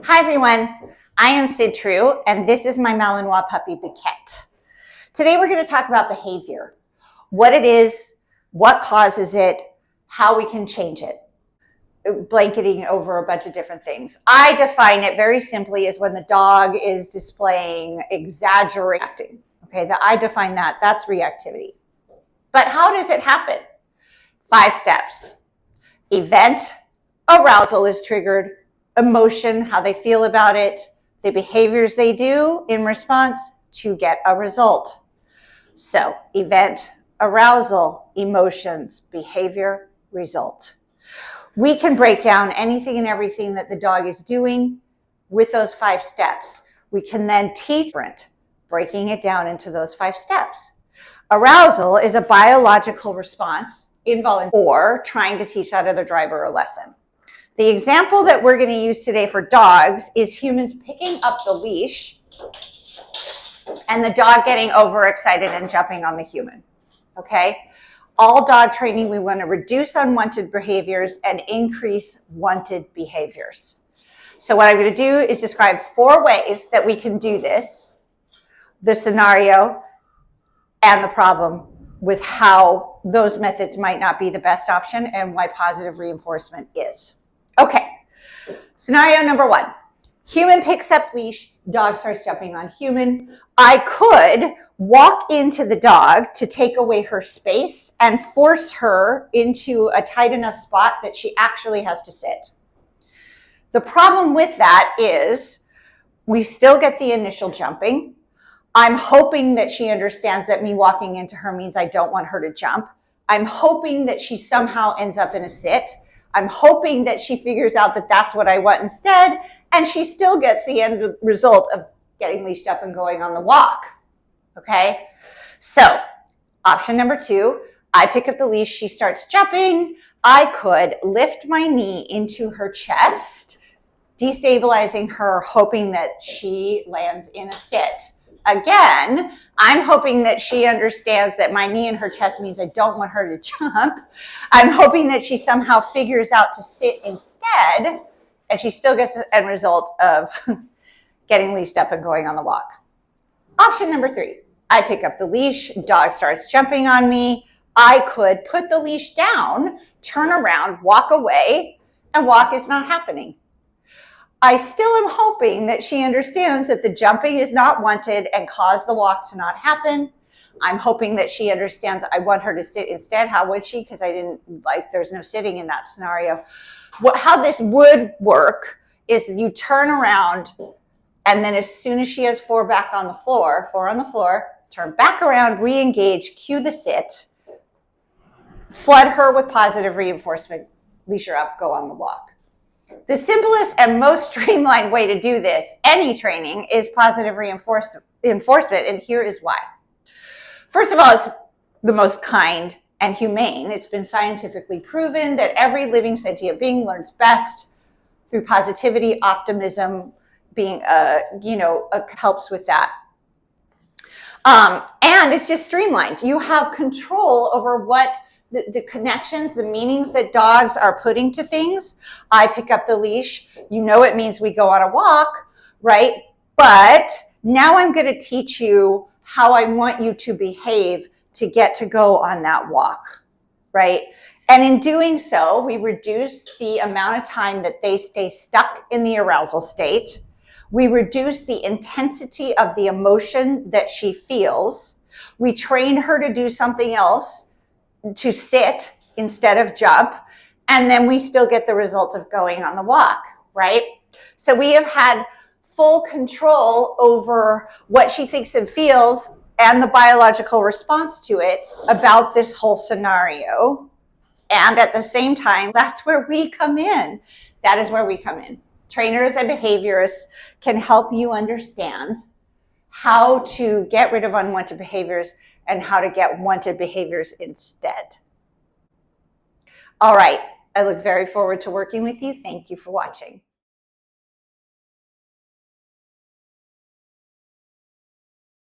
Hi everyone, I am Sid True and this is my Malinois puppy Biquette. Today we're going to talk about behavior, what it is, what causes it, how we can change it, blanketing over a bunch of different things. I define it very simply as when the dog is displaying exaggerating. Okay, I define that, that's reactivity. But how does it happen? 5 steps. Event, arousal is triggered, emotion, how they feel about it, the behaviors they do in response to get a result. So event, arousal, emotions, behavior, result. We can break down anything and everything that the dog is doing with those 5 steps. We can then teach breaking it down into those 5 steps. Arousal is a biological response involuntary or trying to teach that other driver a lesson. The example that we're going to use today for dogs is humans picking up the leash and the dog getting overexcited and jumping on the human. Okay? All dog training, we want to reduce unwanted behaviors and increase wanted behaviors. So what I'm going to do is describe 4 ways that we can do this, the scenario, and the problem with how those methods might not be the best option and why positive reinforcement is. Okay, scenario number 1. Human picks up leash, dog starts jumping on human. I could walk into the dog to take away her space and force her into a tight enough spot that she actually has to sit. The problem with that is we still get the initial jumping. I'm hoping that she understands that me walking into her means I don't want her to jump. I'm hoping that she somehow ends up in a sit. I'm hoping that she figures out that that's what I want instead, and she still gets the end result of getting leashed up and going on the walk. Okay? So, option number 2, I pick up the leash, she starts jumping. I could lift my knee into her chest, destabilizing her, hoping that she lands in a sit. Again, I'm hoping that she understands that my knee in her chest means I don't want her to jump. I'm hoping that she somehow figures out to sit instead, and she still gets the end result of getting leashed up and going on the walk. Option number 3, I pick up the leash, dog starts jumping on me. I could put the leash down, turn around, walk away, and walk is not happening. I still am hoping that she understands that the jumping is not wanted and cause the walk to not happen. I'm hoping that she understands I want her to sit instead. How would she? Because I didn't there's no sitting in that scenario. How this would work is you turn around and then as soon as she has 4 on the floor, turn back around, re-engage, cue the sit, flood her with positive reinforcement, leash her up, go on the walk. The simplest and most streamlined way to do this, any training, is positive reinforcement, and here is why. First of all, it's the most kind and humane. It's been scientifically proven that every living sentient being learns best through positivity, optimism, being helps with that. And it's just streamlined. You have control over what the connections, the meanings that dogs are putting to things. I pick up the leash. You know it means we go on a walk, right? But now I'm going to teach you how I want you to behave to get to go on that walk, right? And in doing so, we reduce the amount of time that they stay stuck in the arousal state. We reduce the intensity of the emotion that she feels. We train her to do something else, to sit instead of jump, and then we still get the result of going on the walk, right? So we have had full control over what she thinks and feels and the biological response to it about this whole scenario. And at the same time, that's where we come in. That is where we come in. Trainers and behaviorists can help you understand how to get rid of unwanted behaviors and how to get wanted behaviors instead. All right, I look very forward to working with you. Thank you for watching.